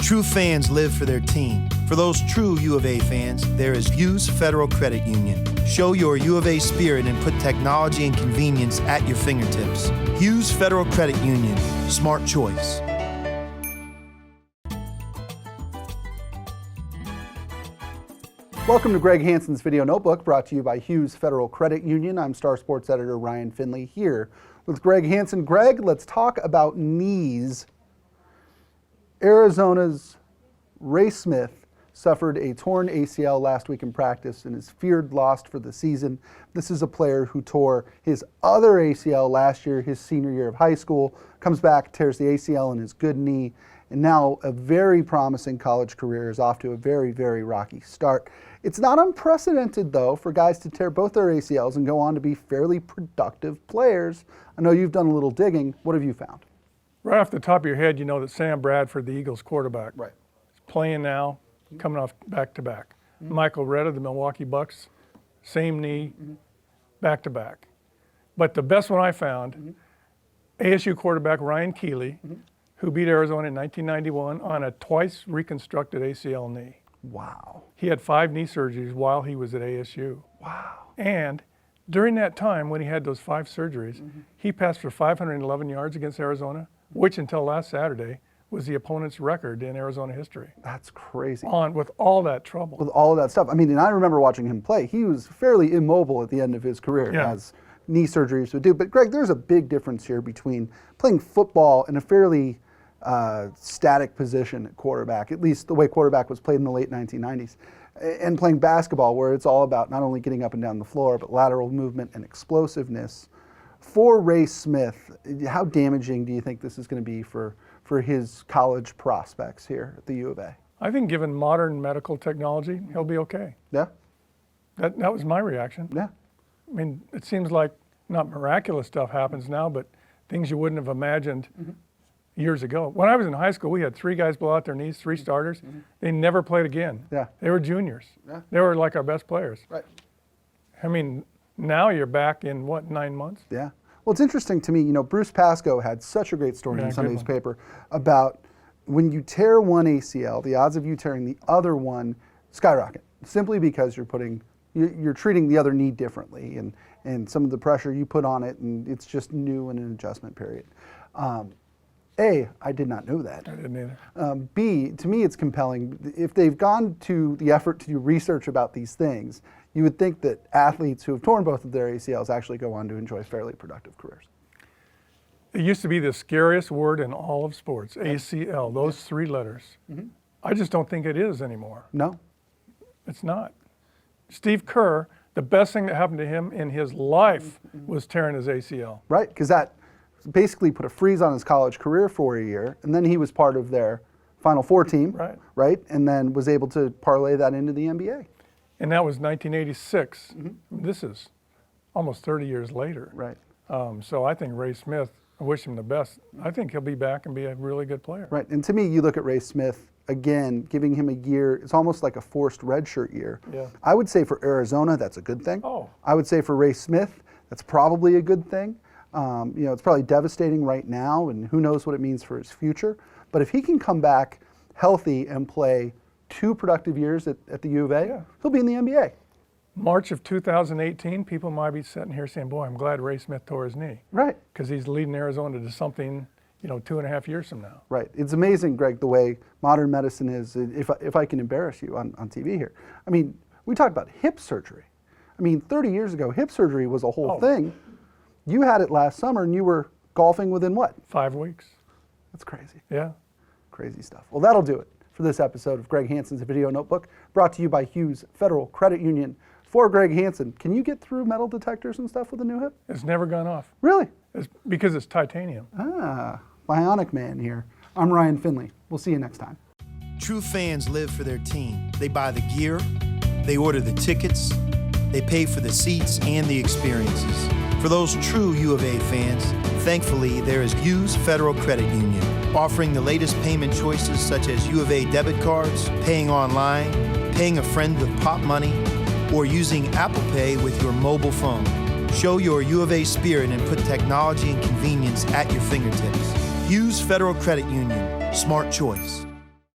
True fans live for their team. For those true U of A fans, there is Hughes Federal Credit Union. Show your U of A spirit and put technology and convenience at your fingertips. Hughes Federal Credit Union. Smart choice. Welcome to Greg Hansen's Video Notebook, brought to you by Hughes Federal Credit Union. I'm Star Sports Editor Ryan Finley here with Greg Hansen. Greg, let's talk about knees. Arizona's Ray Smith suffered a torn ACL last week in practice and is feared lost for the season. This is a player who tore his other ACL last year, his senior year of high school, comes back, tears the ACL in his good knee, and now a very promising college career is off to a very, very rocky start. It's not unprecedented, though, for guys to tear both their ACLs and go on to be fairly productive players. I know you've done a little digging. What have you found? Right off the top of your head, you know that Sam Bradford, the Eagles quarterback, Right. is playing now, coming off back-to-back. Michael Retta, the Milwaukee Bucks, same knee, back-to-back. But the best one I found, ASU quarterback Ryan Keeley, who beat Arizona in 1991 on a twice reconstructed ACL knee. Wow. He had 5 knee surgeries while he was at ASU. Wow. And during that time, when he had those 5 surgeries, he passed for 511 yards against Arizona, which until last Saturday was the opponent's record in Arizona history. That's crazy. With all that trouble. With all of that stuff. I mean, and I remember watching him play. He was fairly immobile at the end of his career, as knee surgeries would do. But Greg, there's a big difference here between playing football in a fairly static position at quarterback, at least the way quarterback was played in the late 1990s, and playing basketball, where it's all about not only getting up and down the floor, but lateral movement and explosiveness. For Ray Smith, how damaging do you think this is going to be for his college prospects here at the U of A? I think given modern medical technology, he'll be okay. Yeah? That was my reaction. Yeah. I mean, it seems like not miraculous stuff happens now, but things you wouldn't have imagined years ago. When I was in high school, we had 3 guys blow out their knees, 3 starters. They never played again. Yeah. They were juniors. Yeah. They were like our best players. Right. I mean, now you're back in, 9 months? Yeah. Well, it's interesting to me, you know, Bruce Pascoe had such a great story in Sunday's paper about when you tear one ACL, the odds of you tearing the other one skyrocket, simply because you're treating the other knee differently and some of the pressure you put on it, and it's just new in an adjustment period. A, I did not know that. I didn't either. B, to me it's compelling. If they've gone to the effort to do research about these things, you would think that athletes who have torn both of their ACLs actually go on to enjoy fairly productive careers. It used to be the scariest word in all of sports, ACL, those 3 letters. I just don't think it is anymore. No? It's not. Steve Kerr, the best thing that happened to him in his life was tearing his ACL. Right, because that basically put a freeze on his college career for a year, and then he was part of their Final Four team, right? And then was able to parlay that into the NBA. And that was 1986. This is almost 30 years later. Right. So I think Ray Smith, I wish him the best. I think he'll be back and be a really good player. Right, and to me, you look at Ray Smith, again, giving him a year, it's almost like a forced redshirt year. Yeah. I would say for Arizona, that's a good thing. Oh. I would say for Ray Smith, that's probably a good thing. You know, it's probably devastating right now, and who knows what it means for his future. But if he can come back healthy and play 2 productive years at the U of A, he'll be in the NBA. March of 2018, people might be sitting here saying, boy, I'm glad Ray Smith tore his knee. Right. Because he's leading Arizona to something, 2.5 years from now. Right. It's amazing, Greg, the way modern medicine is, if I can embarrass you on TV here. I mean, we talk about hip surgery. I mean, 30 years ago, hip surgery was a whole thing. You had it last summer, and you were golfing within what? 5 weeks. That's crazy. Yeah. Crazy stuff. Well, that'll do it for this episode of Greg Hansen's Video Notebook, brought to you by Hughes Federal Credit Union. For Greg Hansen, can you get through metal detectors and stuff with a new hip? It's never gone off. Really? It's because it's titanium. Ah, bionic man here. I'm Ryan Finley. We'll see you next time. True fans live for their team. They buy the gear, they order the tickets, they pay for the seats and the experiences. For those true U of A fans, thankfully there is Hughes Federal Credit Union, offering the latest payment choices such as U of A debit cards, paying online, paying a friend with pop money, or using Apple Pay with your mobile phone. Show your U of A spirit and put technology and convenience at your fingertips. Hughes Federal Credit Union. Smart choice.